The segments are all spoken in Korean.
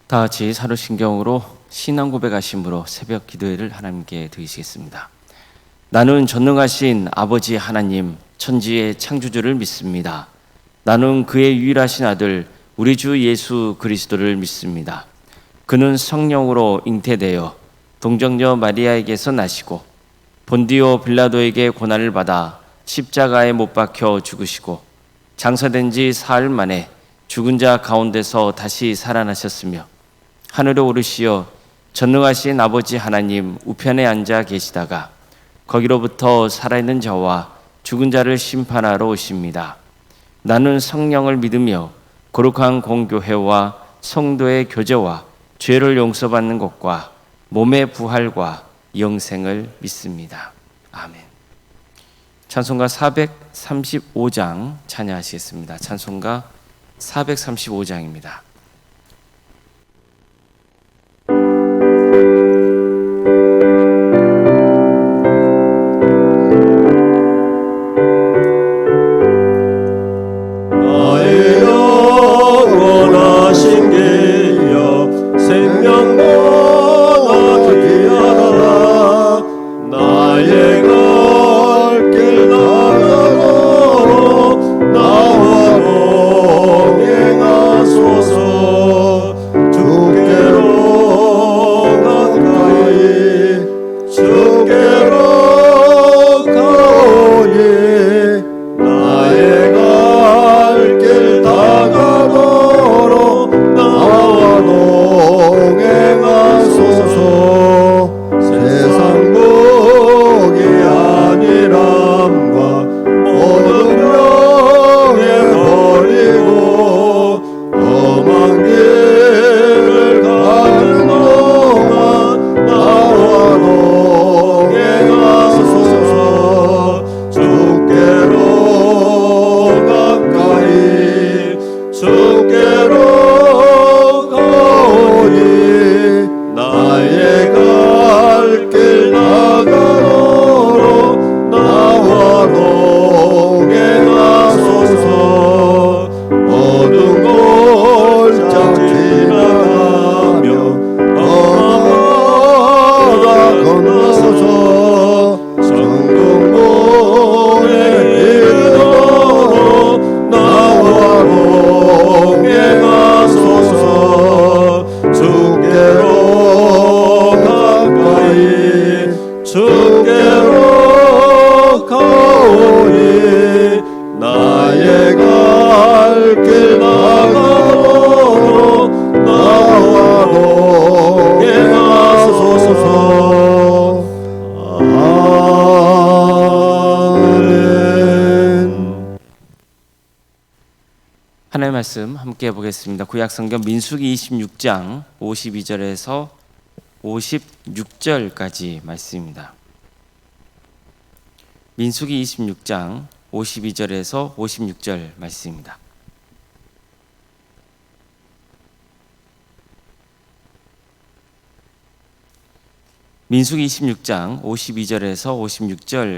다 같이 사도신경으로 신앙 고백하심으로 새벽 기도회를 하나님께 드리시겠습니다. 나는 전능하신 아버지 하나님, 천지의 창조주를 믿습니다. 나는 그의 유일하신 아들 우리 주 예수 그리스도를 믿습니다. 그는 성령으로 잉태되어 동정녀 마리아에게서 나시고 본디오 빌라도에게 고난을 받아 십자가에 못 박혀 죽으시고 장사된 지 사흘 만에 죽은 자 가운데서 다시 살아나셨으며 하늘에 오르시어 전능하신 아버지 하나님 우편에 앉아 계시다가 거기로부터 살아있는 자와 죽은 자를 심판하러 오십니다. 나는 성령을 믿으며 거룩한 공교회와 성도의 교제와 죄를 용서받는 것과 몸의 부활과 영생을 믿습니다. 아멘. 찬송가 435장 찬양하시겠습니다. 찬송가 435장입니다. 하나님의 말씀 함께 보겠습니다. 구약성경 민수기 26장 52절에서 56절까지 말씀입니다. 민수기 26장 52절에서 56절 말씀입니다. 민수기 26장 52절에서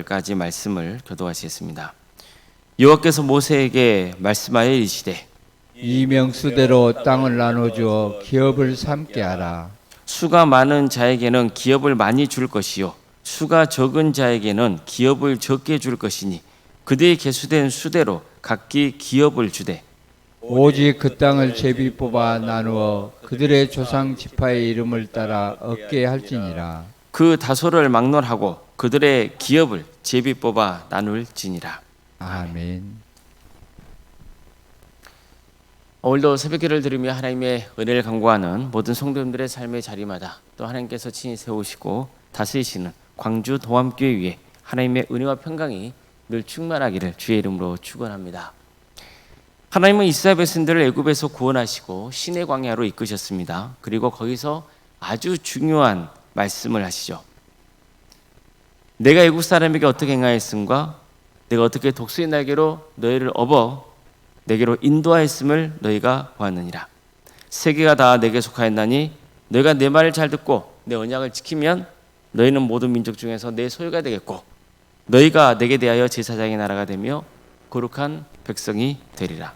56절까지 말씀을 교도하시겠습니다. 여호와께서 모세에게 말씀하여 이르시되 이 명수대로 땅을 나눠주어 기업을 삼게 하라. 수가 많은 자에게는 기업을 많이 줄 것이요 수가 적은 자에게는 기업을 적게 줄 것이니 그들이 계수된 수대로 각기 기업을 주되 오직 그 땅을 제비 뽑아 나누어 그들의 조상 지파의 이름을 따라 얻게 할지니라. 그 다소를 막론하고 그들의 기업을 제비 뽑아 나눌지니라. 아멘. 오늘도 새벽기를 들으며 하나님의 은혜를 간구하는 모든 성도님들의 삶의 자리마다 또 하나님께서 친히 세우시고 다스리시는 광주 도함교회 위에 하나님의 은혜와 평강이 늘 충만하기를 주의 이름으로 축원합니다. 하나님은 이스라엘 백성들을 애굽에서 구원하시고 신의 광야로 이끄셨습니다. 그리고 거기서 아주 중요한 말씀을 하시죠. 내가 애굽 사람에게 어떻게 행하였음과 내가 어떻게 독수리 날개로 너희를 업어 내게로 인도하였음을 너희가 보았느니라. 세계가 다 내게 속하였나니 너희가 내 말을 잘 듣고 내 언약을 지키면 너희는 모든 민족 중에서 내 소유가 되겠고 너희가 내게 대하여 제사장의 나라가 되며 거룩한 백성이 되리라.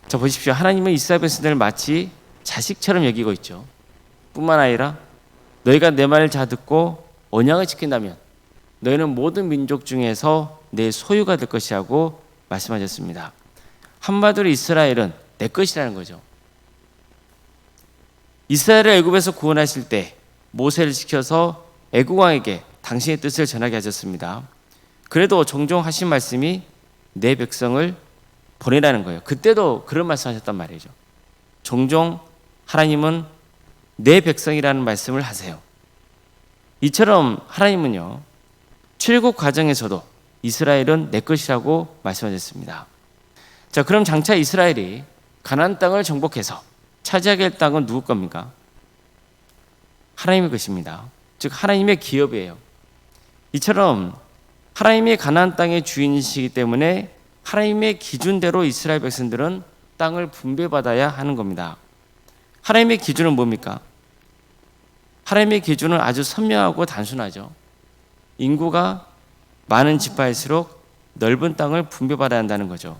자, 보십시오. 하나님은 이스라엘 백성들을 마치 자식처럼 여기고 있죠. 뿐만 아니라 너희가 내 말을 잘 듣고 언약을 지킨다면 너희는 모든 민족 중에서 내 소유가 될 것이라고 말씀하셨습니다. 한마디로 이스라엘은 내 것이라는 거죠. 이스라엘을 애굽에서 구원하실 때 모세를 시켜서 애굽 왕에게 당신의 뜻을 전하게 하셨습니다. 그래도 종종 하신 말씀이 내 백성을 보내라는 거예요. 그때도 그런 말씀하셨단 말이죠. 종종 하나님은 내 백성이라는 말씀을 하세요. 이처럼 하나님은요, 출애굽 과정에서도 이스라엘은 내 것이라고 말씀하셨습니다. 자, 그럼 장차 이스라엘이 가나안 땅을 정복해서 차지하게 할 땅은 누구 겁니까? 하나님의 것입니다. 즉 하나님의 기업이에요. 이처럼 하나님의 가나안 땅의 주인이시기 때문에 하나님의 기준대로 이스라엘 백성들은 땅을 분배받아야 하는 겁니다. 하나님의 기준은 뭡니까? 하나님의 기준은 아주 선명하고 단순하죠. 인구가 많은 지파일수록 넓은 땅을 분배받아야 한다는 거죠.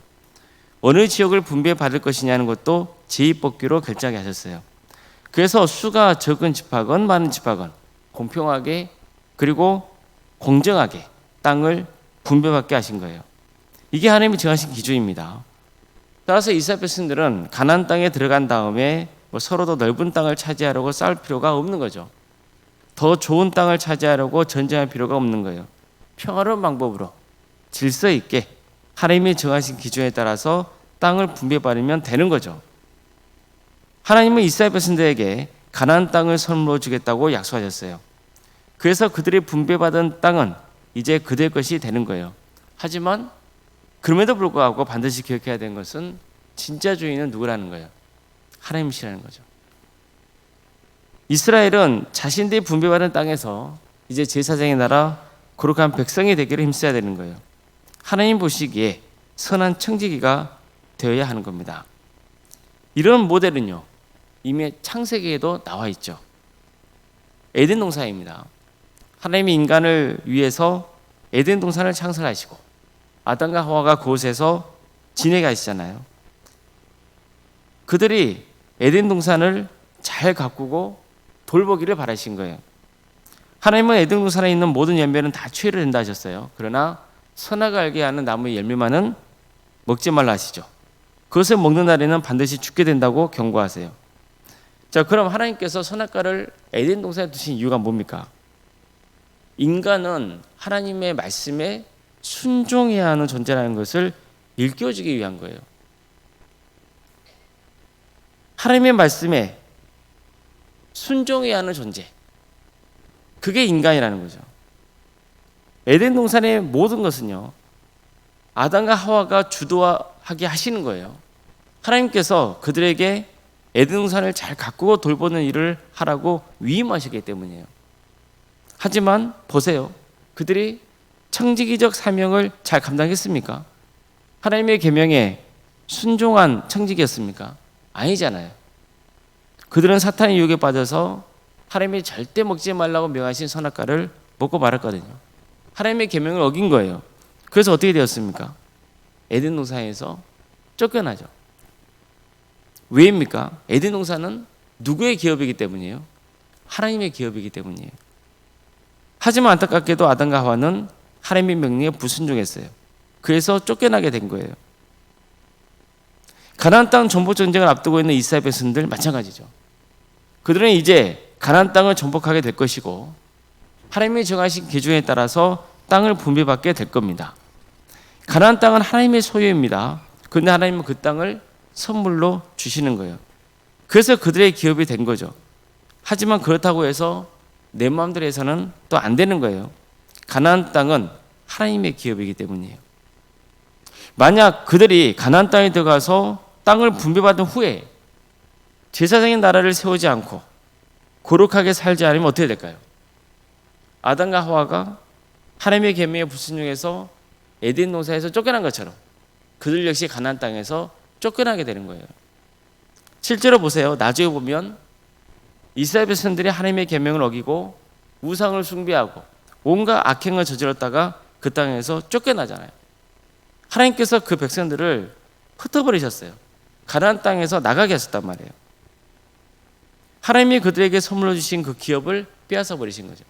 어느 지역을 분배받을 것이냐는 것도 제2법규로 결정하게 하셨어요. 그래서 수가 적은 지파건 많은 지파건 공평하게 그리고 공정하게 땅을 분배받게 하신 거예요. 이게 하나님이 정하신 기준입니다. 따라서 이스라엘 백성들은 가나안 땅에 들어간 다음에 서로 더 넓은 땅을 차지하려고 싸울 필요가 없는 거죠. 더 좋은 땅을 차지하려고 전쟁할 필요가 없는 거예요. 평화로운 방법으로 질서 있게 하나님이 정하신 기준에 따라서 땅을 분배받으면 되는 거죠. 하나님은 이스라엘 백성들에게 가나안 땅을 선물로 주겠다고 약속하셨어요. 그래서 그들이 분배받은 땅은 이제 그들 것이 되는 거예요. 하지만 그럼에도 불구하고 반드시 기억해야 되는 것은 진짜 주인은 누구라는 거예요? 하나님이시라는 거죠. 이스라엘은 자신들이 분배받은 땅에서 이제 제사장의 나라 거룩한 백성이 되기를 힘써야 되는 거예요. 하나님 보시기에 선한 청지기가 되어야 하는 겁니다. 이런 모델은요, 이미 창세기에도 나와 있죠. 에덴 동산입니다. 하나님이 인간을 위해서 에덴 동산을 창설하시고 아담과 하와가 그곳에서 지내게 하시잖아요. 그들이 에덴 동산을 잘 가꾸고 돌보기를 바라신 거예요. 하나님은 에덴 동산에 있는 모든 열매는 다 취해를 된다 하셨어요. 그러나 선악을 알게 하는 나무의 열매만은 먹지 말라 하시죠. 그것을 먹는 날에는 반드시 죽게 된다고 경고하세요. 자, 그럼 하나님께서 선악과를 에덴 동산에 두신 이유가 뭡니까? 인간은 하나님의 말씀에 순종해야 하는 존재라는 것을 일깨워주기 위한 거예요. 하나님의 말씀에 순종해야 하는 존재, 그게 인간이라는 거죠. 에덴 동산의 모든 것은요, 아담과 하와가 주도하게 하시는 거예요. 하나님께서 그들에게 에덴 동산을 잘 가꾸고 돌보는 일을 하라고 위임하시기 때문이에요. 하지만 보세요, 그들이 청지기적 사명을 잘 감당했습니까? 하나님의 계명에 순종한 청지기였습니까? 아니잖아요. 그들은 사탄의 유혹에 빠져서 하나님이 절대 먹지 말라고 명하신 선악과를 먹고 말았거든요. 하나님의 계명을 어긴 거예요. 그래서 어떻게 되었습니까? 에덴 동산에서 쫓겨나죠. 왜입니까? 에덴 동산은 누구의 기업이기 때문이에요? 하나님의 기업이기 때문이에요. 하지만 안타깝게도 아담과 하와는 하나님의 명령에 불순종했어요. 그래서 쫓겨나게 된 거예요. 가나안 땅 정복 전쟁을 앞두고 있는 이스라엘 백성들 마찬가지죠. 그들은 이제 가나안 땅을 정복하게 될 것이고 하나님이 정하신 기준에 따라서 땅을 분배받게 될 겁니다. 가나안 땅은 하나님의 소유입니다. 그런데 하나님은 그 땅을 선물로 주시는 거예요. 그래서 그들의 기업이 된 거죠. 하지만 그렇다고 해서 내 마음대로 해서는 또 안 되는 거예요. 가나안 땅은 하나님의 기업이기 때문이에요. 만약 그들이 가나안 땅에 들어가서 땅을 분배받은 후에 제사장의 나라를 세우지 않고 거룩하게 살지 않으면 어떻게 될까요? 아담과 하와가 하나님의 계명에 불순종해서 에덴 동산에서 쫓겨난 것처럼 그들 역시 가나안 땅에서 쫓겨나게 되는 거예요. 실제로 보세요. 나중에 보면 이스라엘 백성들이 하나님의 계명을 어기고 우상을 숭배하고 온갖 악행을 저질렀다가 그 땅에서 쫓겨나잖아요. 하나님께서 그 백성들을 흩어버리셨어요. 가나안 땅에서 나가게 하셨단 말이에요. 하나님이 그들에게 선물로 주신 그 기업을 빼앗아 버리신 거죠.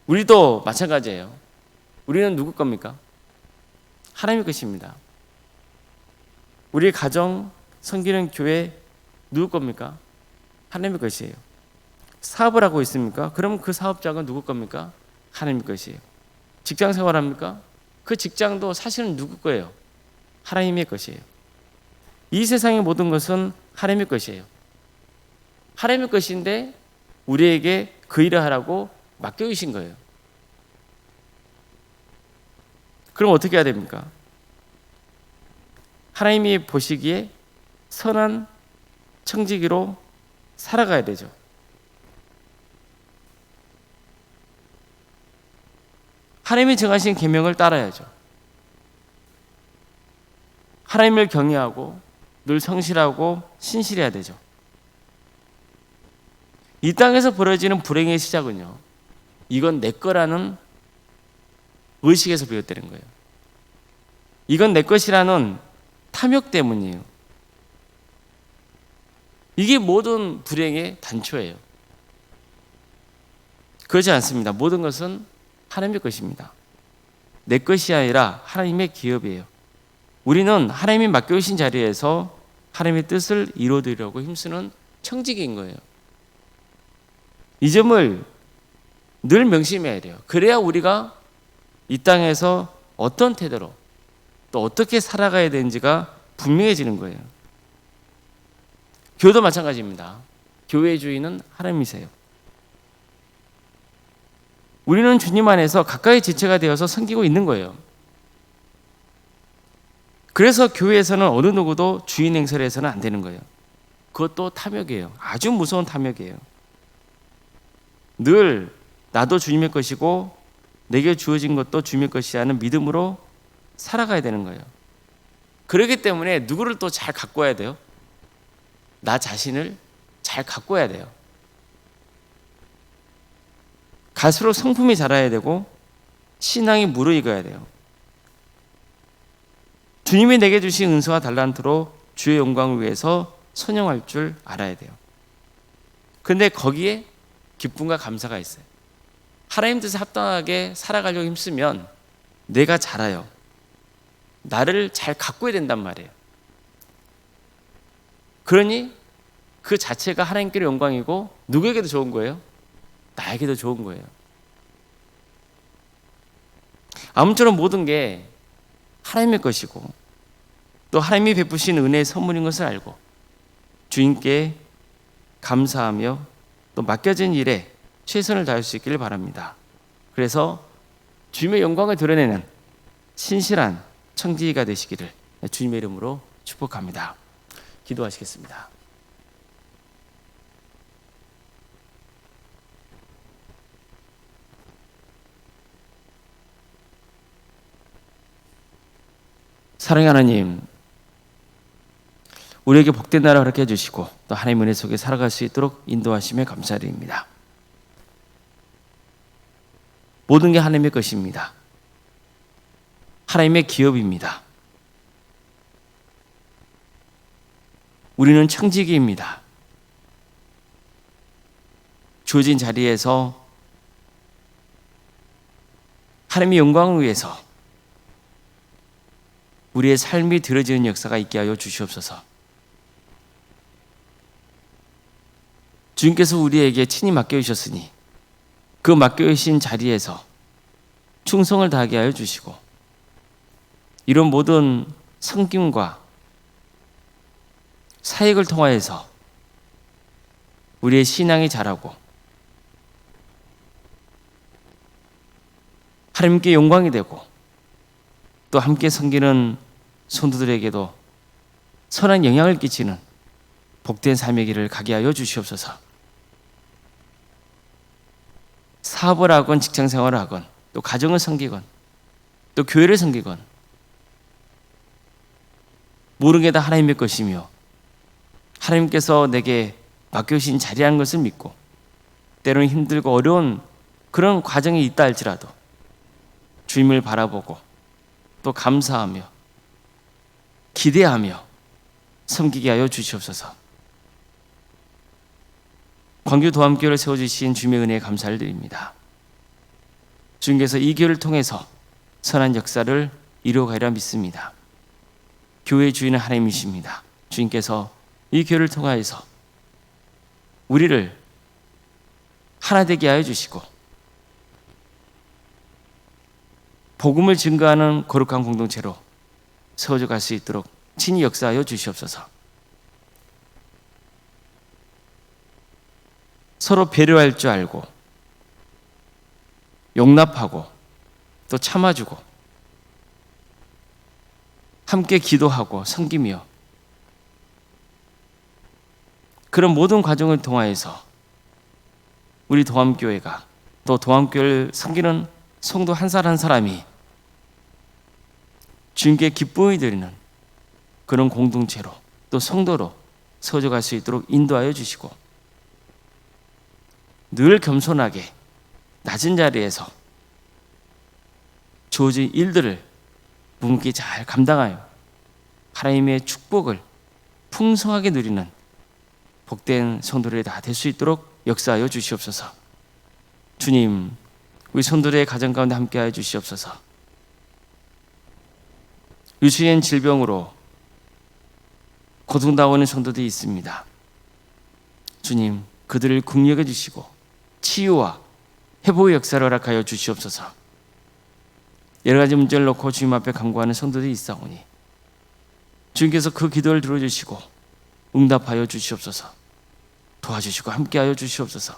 우리도 마찬가지예요. 우리는 누구 겁니까? 하나님의 것입니다. 우리 가정, 섬기는 교회 누구 겁니까? 하나님의 것이에요. 사업을 하고 있습니까? 그럼 그 사업장은 누구 겁니까? 하나님의 것이에요. 직장 생활합니까? 그 직장도 사실은 누구 거예요? 하나님의 것이에요. 이 세상의 모든 것은 하나님의 것이에요. 하나님의 것인데 우리에게 그 일을 하라고 맡겨주신 거예요. 그럼 어떻게 해야 됩니까? 하나님이 보시기에 선한 청지기로 살아가야 되죠. 하나님이 정하신 계명을 따라야죠. 하나님을 경외하고 늘 성실하고 신실해야 되죠. 이 땅에서 벌어지는 불행의 시작은요, 이건 내 거라는 의식에서 비롯되는 거예요. 이건 내 것이라는 탐욕 때문이에요. 이게 모든 불행의 단초예요. 그렇지 않습니다. 모든 것은 하나님의 것입니다. 내 것이 아니라 하나님의 기업이에요. 우리는 하나님이 맡겨주신 자리에서 하나님의 뜻을 이루어드리려고 힘쓰는 청지기인 거예요. 이 점을 늘 명심해야 돼요. 그래야 우리가 이 땅에서 어떤 태도로 또 어떻게 살아가야 되는지가 분명해지는 거예요. 교회도 마찬가지입니다. 교회의 주인은 하나님이세요. 우리는 주님 안에서 가까이 지체가 되어서 섬기고 있는 거예요. 그래서 교회에서는 어느 누구도 주인 행세를 해서는 안 되는 거예요. 그것도 탐욕이에요. 아주 무서운 탐욕이에요. 늘 나도 주님의 것이고 내게 주어진 것도 주님의 것이라는 믿음으로 살아가야 되는 거예요. 그렇기 때문에 누구를 또 잘 가꿔야 돼요? 나 자신을 잘 가꿔야 돼요. 갈수록 성품이 자라야 되고 신앙이 무르익어야 돼요. 주님이 내게 주신 은사와 달란트로 주의 영광을 위해서 선용할 줄 알아야 돼요. 그런데 거기에 기쁨과 감사가 있어요. 하나님 뜻에 합당하게 살아가려고 힘쓰면 내가 자라요. 나를 잘 가꿔야 된단 말이에요. 그러니 그 자체가 하나님께로 영광이고 누구에게도 좋은 거예요? 나에게도 좋은 거예요. 아무쪼록 모든 게 하나님의 것이고 또 하나님이 베푸신 은혜의 선물인 것을 알고 주님께 감사하며 또 맡겨진 일에 최선을 다할 수 있기를 바랍니다. 그래서 주님의 영광을 드러내는 신실한 청지기가 되시기를 주님의 이름으로 축복합니다. 기도하시겠습니다. 사랑의 하나님, 우리에게 복된 나라 허락해 주시고 또 하나님의 은혜 속에 살아갈 수 있도록 인도하심에 감사드립니다. 모든 게 하나님의 것입니다. 하나님의 기업입니다. 우리는 청지기입니다. 주어진 자리에서 하나님의 영광을 위해서 우리의 삶이 드러지는 역사가 있게 하여 주시옵소서. 주님께서 우리에게 친히 맡겨주셨으니 그 맡겨주신 자리에서 충성을 다하게 하여 주시고 이런 모든 섬김과 사역을 통하여서 우리의 신앙이 자라고 하나님께 영광이 되고 또 함께 섬기는 성도들에게도 선한 영향을 끼치는 복된 삶의 길을 가게 하여 주시옵소서. 사업을 하건 직장 생활을 하건 또 가정을 섬기건 또 교회를 섬기건 모든 게 다 하나님의 것이며 하나님께서 내게 맡겨주신 자리라는 것을 믿고 때로는 힘들고 어려운 그런 과정이 있다 할지라도 주님을 바라보고 또 감사하며 기대하며 섬기게 하여 주시옵소서. 광주 도암교회를 세워주신 주님의 은혜에 감사를 드립니다. 주님께서 이 교회를 통해서 선한 역사를 이루어가리라 믿습니다. 교회의 주인은 하나님이십니다. 주님께서 이 교회를 통하여서 우리를 하나 되게 하여 주시고 복음을 증거하는 거룩한 공동체로 세워져 갈 수 있도록 친히 역사하여 주시옵소서. 서로 배려할 줄 알고 용납하고 또 참아주고 함께 기도하고 섬기며 그런 모든 과정을 통하여서 우리 도암교회가 또 도암교회를 섬기는 성도 한 사람 한 사람이 주님께 기쁨을 드리는 그런 공동체로 또 성도로 세워져 갈 수 있도록 인도하여 주시고 늘 겸손하게 낮은 자리에서 주어진 일들을 묵묵히 잘 감당하여 하나님의 축복을 풍성하게 누리는 복된 성도들이 다 될 수 있도록 역사하여 주시옵소서. 주님, 우리 성도들의 가정 가운데 함께하여 주시옵소서. 유치한 질병으로 고통당하는 성도들이 있습니다. 주님, 그들을 긍휼히 주시고 치유와 회복의 역사를 허락하여 주시옵소서. 여러 가지 문제를 놓고 주님 앞에 간구하는 성도들이 있사오니 주님께서 그 기도를 들어주시고 응답하여 주시옵소서. 도와주시고 함께하여 주시옵소서.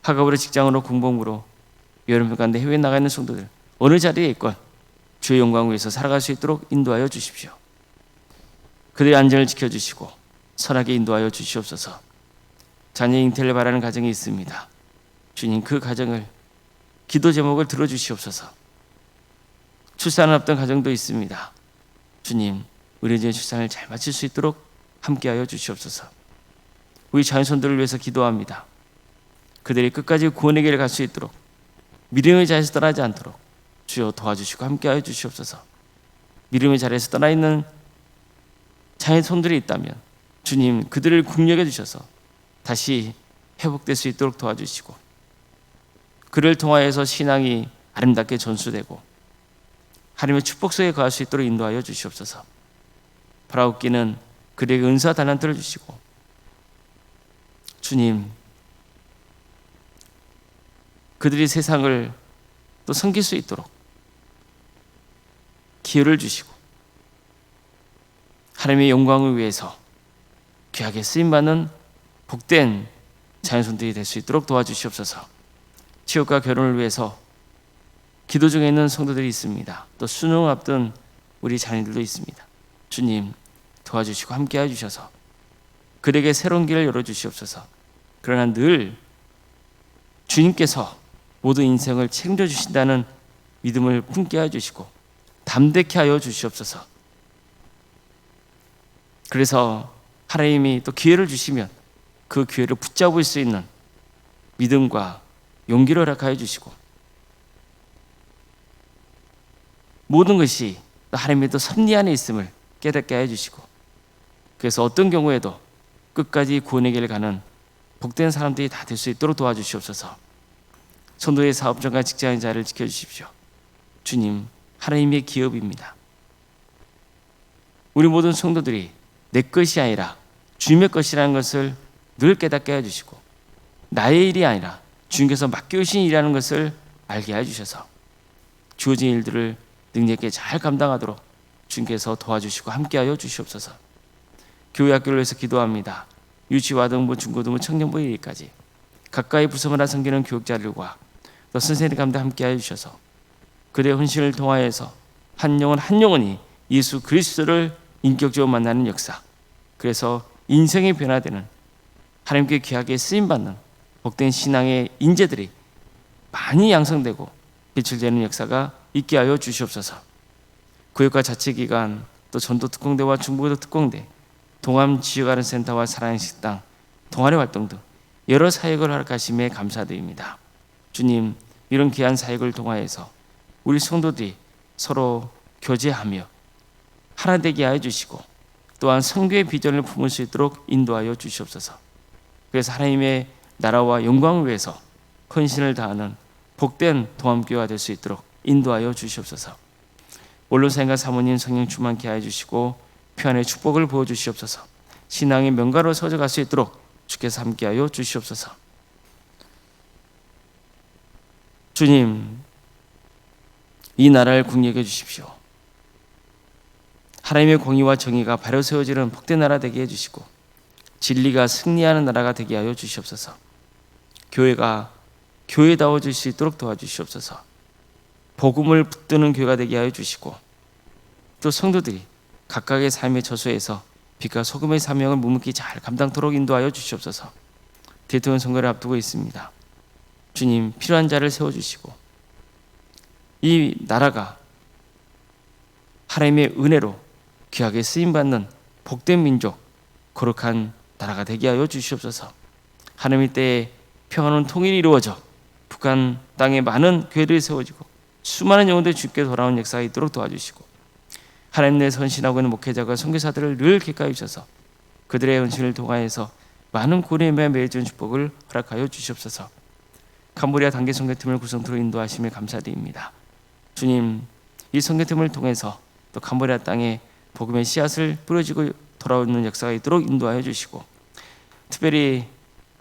학업으로 직장으로 공범으로 여러분 가운데 해외에 나가 있는 성도들 어느 자리에 있건 주의 영광을 위해서 살아갈 수 있도록 인도하여 주십시오. 그들의 안전을 지켜주시고 선하게 인도하여 주시옵소서. 자녀 잉태를 바라는 가정이 있습니다. 주님, 그 가정을 기도 제목을 들어주시옵소서. 출산을 앞둔 가정도 있습니다. 주님, 우리 이제 출산을 잘 마칠 수 있도록 함께하여 주시옵소서. 우리 자녀손들을 위해서 기도합니다. 그들이 끝까지 구원의 길을 갈 수 있도록 믿음의 자리에서 떠나지 않도록 주여 도와주시고 함께하여 주시옵소서. 믿음의 자리에서 떠나 있는 자녀손들이 있다면 주님, 그들을 긍휼히 주셔서 다시 회복될 수 있도록 도와주시고 그를 통하여서 신앙이 아름답게 전수되고 하나님의 축복 속에 거할 수 있도록 인도하여 주시옵소서. 바라옵기는 그에게 은사 달란트를 주시고 주님, 그들이 세상을 또 섬길 수 있도록 기회를 주시고 하나님의 영광을 위해서 귀하게 쓰임받는 복된 자녀손들이 될 수 있도록 도와주시옵소서. 취업과 결혼을 위해서 기도 중에 있는 성도들이 있습니다. 또 수능을 앞둔 우리 자녀들도 있습니다. 주님, 도와주시고 함께해 주셔서 그에게 새로운 길을 열어주시옵소서. 그러나 늘 주님께서 모든 인생을 책임져 주신다는 믿음을 품게 해주시고 담대케 하여 주시옵소서. 그래서 하나님이 또 기회를 주시면 그 기회를 붙잡을 수 있는 믿음과 용기를 허락하여 주시고 모든 것이 하나님의 또 섭리 안에 있음을 깨닫게 해주시고 그래서 어떤 경우에도 끝까지 구원의 길을 가는 복된 사람들이 다 될 수 있도록 도와주시옵소서. 성도의 사업장과 직장인 자를 지켜주십시오. 주님, 하나님의 기업입니다. 우리 모든 성도들이 내 것이 아니라 주님의 것이라는 것을 늘 깨닫게 해주시고 나의 일이 아니라 주님께서 맡겨주신 일이라는 것을 알게 해주셔서 주어진 일들을 능력 있게 잘 감당하도록 주님께서 도와주시고 함께하여 주시옵소서. 교회 학교를 위해서 기도합니다. 유치와 등부, 중고등부, 청년부 일까지 가까이 부서마다 섬기는 교육자들과 또 선생님 가운데 함께하여 주셔서 그들의 헌신을 통하여서 한 영혼이 예수 그리스도를 인격적으로 만나는 역사, 그래서 인생이 변화되는 하나님께 귀하게 쓰임받는 복된 신앙의 인재들이 많이 양성되고 배출되는 역사가 있게 하여 주시옵소서. 교육과 자치기관, 또 전도 특공대와 중부고등 특공대, 동암 지역아른 센터와 사랑의 식당, 동아리 활동 등 여러 사역을 허락하심에 감사드립니다. 주님, 이런 귀한 사역을 통하여서 우리 성도들이 서로 교제하며 하나 되게 하여 주시고 또한 성교의 비전을 품을 수 있도록 인도하여 주시옵소서. 그래서 하나님의 나라와 영광을 위해서 헌신을 다하는 복된 도함교회가 될 수 있도록 인도하여 주시옵소서. 원로사님과 사모님 성령 충만케 하여 주시고 평안의 축복을 부어 주시옵소서. 신앙의 명가로 서져갈 수 있도록 주께서 함께하여 주시옵소서. 주님, 이 나라를 국리하게 주십시오. 하나님의 공의와 정의가 바로 세워지는 복된 나라 되게 해주시고 진리가 승리하는 나라가 되게 하여 주시옵소서. 교회가 교회다워질 수 있도록 도와주시옵소서. 복음을 붙드는 교회가 되게 하여 주시고 또 성도들이 각각의 삶의 처소에서 빛과 소금의 사명을 묵묵히 잘 감당토록 인도하여 주시옵소서. 대통령 선거를 앞두고 있습니다. 주님, 필요한 자를 세워주시고 이 나라가 하나님의 은혜로 귀하게 쓰임받는 복된 민족, 거룩한 나라가 되게 하여 주시옵소서. 하나님의 때에 평화로운 통일이 이루어져 북한 땅에 많은 교회들이 세워지고 수많은 영혼들이 주께 돌아온 역사가 있도록 도와주시고 하나님 내에 선신하고 있는 목회자가 선교사들을 늘 기꺼이 주셔서 그들의 헌신을 통하여서 많은 구원의 매해준 축복을 허락하여 주시옵소서. 캄보디아 단계 선교팀을 구성토록 인도하심에 감사드립니다. 주님, 이 선교팀을 통해서 또 캄보디아 땅에 복음의 씨앗을 뿌려지고 돌아오는 역사가 있도록 인도하여 주시고 특별히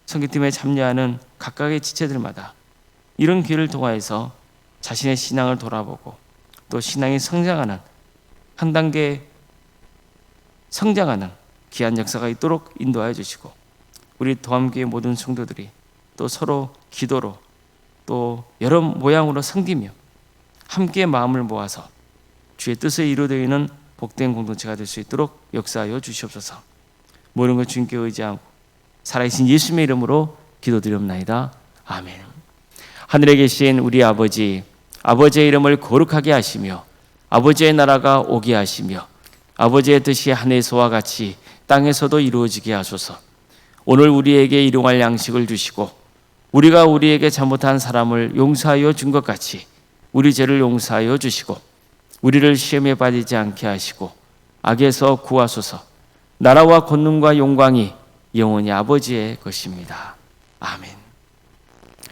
선교팀에 참여하는 각각의 지체들마다 이런 기회를 통하여서 자신의 신앙을 돌아보고 또 신앙이 성장하는 한 단계 성장하는 귀한 역사가 있도록 인도하여 주시고 우리 도함교회 모든 성도들이 또 서로 기도로 또 여러 모양으로 섬기며 함께 마음을 모아서 주의 뜻을 이루어되는 복된 공동체가 될 수 있도록 역사하여 주시옵소서. 모든 것 주님께 의지하고 살아계신 예수님의 이름으로 기도드리옵나이다. 아멘. 하늘에 계신 우리 아버지, 아버지의 이름을 거룩하게 하시며 아버지의 나라가 오게 하시며 아버지의 뜻이 하늘에서와 같이 땅에서도 이루어지게 하소서. 오늘 우리에게 일용할 양식을 주시고 우리가 우리에게 잘못한 사람을 용서하여 준 것 같이 우리 죄를 용서하여 주시고 우리를 시험에 빠지지 않게 하시고 악에서 구하소서. 나라와 권능과 영광이 영원히 아버지의 것입니다. 아멘.